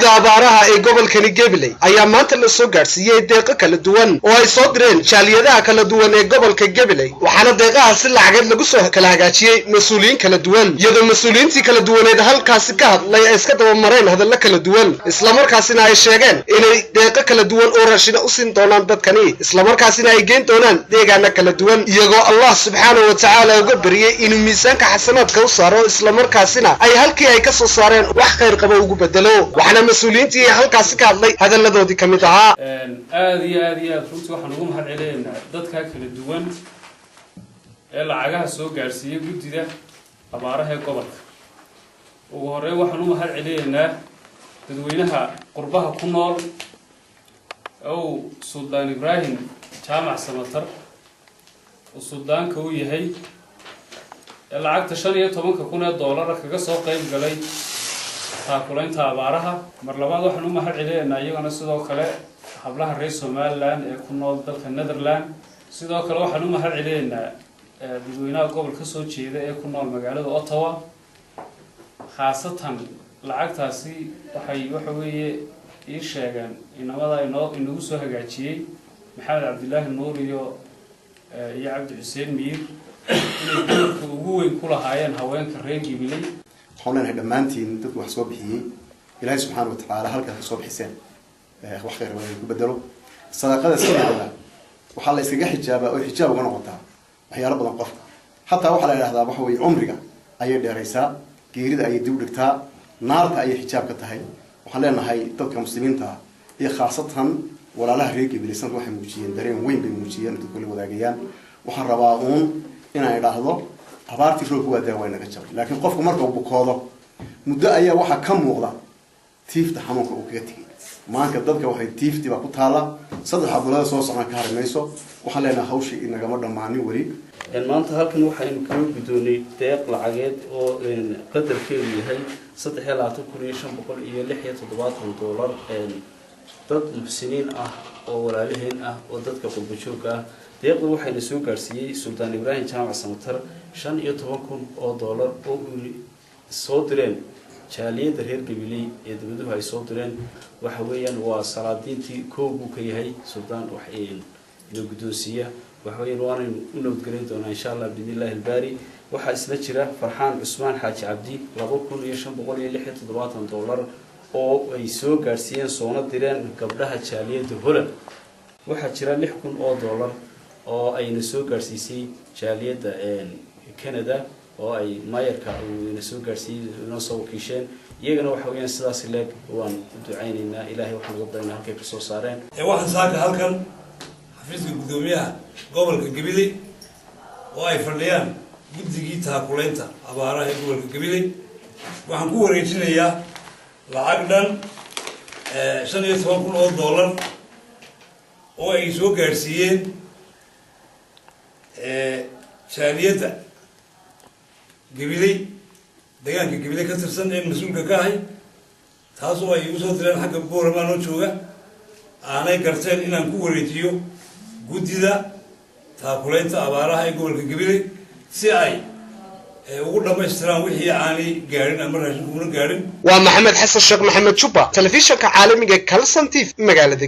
guddida abaaraha ee gobolkani Gabiley ayaa maanta la soo gaarsiiyay deeqo kala duwan oo ay soo direen jaaliyadaha kala duwan ee gobolka Gabiley waxaana deeqahaasi lacag lagu soo kala hagaajiyay mas'uuliyiin kala duwan iyadoo mas'uuliyiintii kala duwaneed halkaasi ka hadlay ay iska daba mareen hadallo kala duwan isla markaasina ay sheegeen inay deeqo kala duwan oo raashin u siin doonaan dadkani isla markaasina ay geyn doonaan deegaano kala duwan iyagoo Allah subhanahu wa ta'ala uga bariyay inuu miisaanka xasanaadka u saaro isla markaasina ay halkii ay ka soo saareen wax khayr qabo ugu bedelo waxaana mas'uuliyiintii halkaasi ka hadlay hadalladoodii kamid ahaa aad runtii waxaan ugu mahad celinaynaa dadka kala duwan ee lacagaha soo gaarsiiyay guddida abaaraha ee gobolka ugu horeyn waxaan u mahad celinaynaa dadweynaha qurbaha ku nool oo Suldaan Ibrahim Jaamac Samatar oo suldaanka uu yahay lacagta $15,000 kaga soo qayb galay taakulaynta abaaraha mar labaad waxaan u mahad celinaynaa iyagana sidoo kale hablaha reer Somaliland ee ku nool dalka Netherland sidoo kale waxaan u mahad celinaynaa dadweynaha gobolka soo jeeda ee ku nool magaalada Ottawa khaasatan lacagtaasi waxa weeye ii sheegeen inamada inagu soo hagaajiyay Maxamed Cabdilaahi Nuur iyo Cabdi Xuseen Miir inay gobolka ugu weyn ku lahaayeen haweenka reer Gabiley xoolaan dhamaantiin dadku wax soo bixiyay Ilaahay subhanahu wa ta'ala halka ka soo bixiseen wax khayr ah ku bedelo sadaqada sidoo waxa la iskaga xijaaba oo xijaab uga noqotaa waxyaalo badan qofka hatta waxa la yiraahdaa waxa weey umriga ayay dheeraysaa geerida ayay dib u dhigtaa naarta ayay xijaab ka tahay waxaan leenahay dadka muslimiinta iyo khaasatan walaalaha reer Gabiley san waxay muujiyeen dareen weyn bay muujiyeen dadku la wadaagayaan waxaan rabaa inay dhaahdo abaartii roobku waa daaway naga jabay laakiin qofku marka uu bukoodo muddo ayaa waxa ka muuqda tiifta xanuunka uu kaga tagay maanta dadka waxay tiifti ba ku taala saddex abulada soo socon ka harmayso waxa leenahay hawshii inaga ma dhamaanin wali maanta halkan waxaynu ka guddoonay deeq lacageed oo qadarkeedu yahay $13,576 dad muxsiniin ah oo walaaliheen ah oo dadka qurbo joog ah deeqdu waxayna soo gaarsiiyay Suldaan Ibrahim Jaamac Samatar $15,000 oo soo direen jaaliyada reer Gabiley ee dawladuhu ay soo direen waxa weeyaan waa salaadiintii koobu ka yahay Suldaan waxay inuu guddoonsiya waxa weeyaan waan u nabadgelin doonaa insha Allah biidillah albari waxa isla jira Farxaan Cusmaan Xaaji Cabdi $2,576 oo ay soo gaarsiiyeen soona direen gabdhaha jaaliyada Holland waxa jira $6,000 oo ayna soo gaarsiisay jaaliyada Canada oo ay maayarka uu soo gaarsiiyay inoo soo wakiisheen iyagana waxa weeyaan sidaas leeg waan u ducaynaynaa Ilaahay waxaan uga baryaynaa halkay ka soo saareen waxaan saaka halkan xafiiska gudoomiyaha gobolka Gabiley oo ay fadhiyaan guddigii taakulaynta abaaraha ee gobolka Gabiley waxaan ku wareejinayaa lacag dhan $15,000 oo ay soo gaarsiiyeen jaaliyada Gabiley deegaanka Gabiley ka tirsan ee mas'uulka ka ahay taasoo ay u soo direen xagga boorama oo jooga aanay garteen inaan ku wareejiyo guddida taakulaynta abaaraha ee gobolka Gabiley si ay ugu dhameystiraan wixii aanay gaarin ama raashin uuna gaarin waa Maxamed Xasan Sheekh Maxamed Juba telefishinka caalamiga Kalson TV magaalada